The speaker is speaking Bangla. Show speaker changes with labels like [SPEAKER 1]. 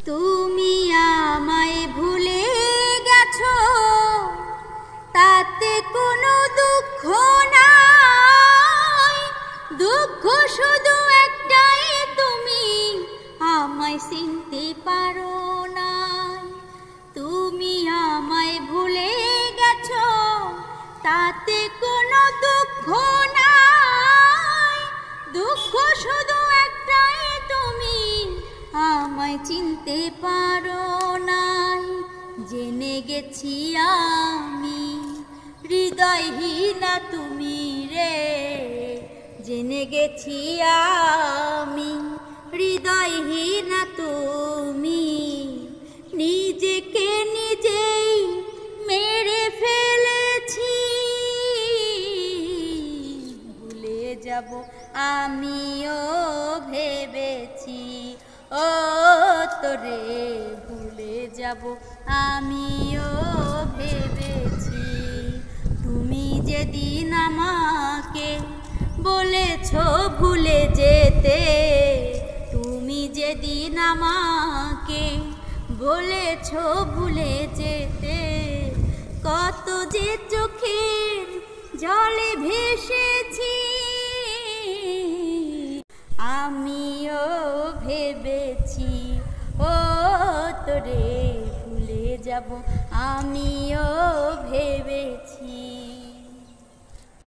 [SPEAKER 1] তুমি আমায় ভুলে গেছো, তাতে কোনো দুঃখ নাই। দুঃখ শুধু একটাই, তুমি আমায় চিনতে পারো না। তুমি আমায় ভুলে গেছো, তাতে কোনো দুঃখ নাই। দুঃখ শুধু একটাই, তুমি আমায় চিনতে পারো নাই। জেনে গেছি আমি হৃদয়হীনা তুমি রে, জেনে গেছি আমি হৃদয়হীনা তুমি। নিজেকে নিজেই মেরে ফেলেছি, ভুলে যাব আমিও ভেবেছি। ও তোরে ভুলে যাব আমিও ভেবেছি। তুমি যেদিন আমাকে বলেছো ভুলে যেতে, তুমি যেদিন আমাকে বলেছো ভুলে যেতে, কত যে চোখের জলে ভেসেছি। আমিও ভেবেছি ও তোরে ভুলে যাব আমিও ভেবেছি।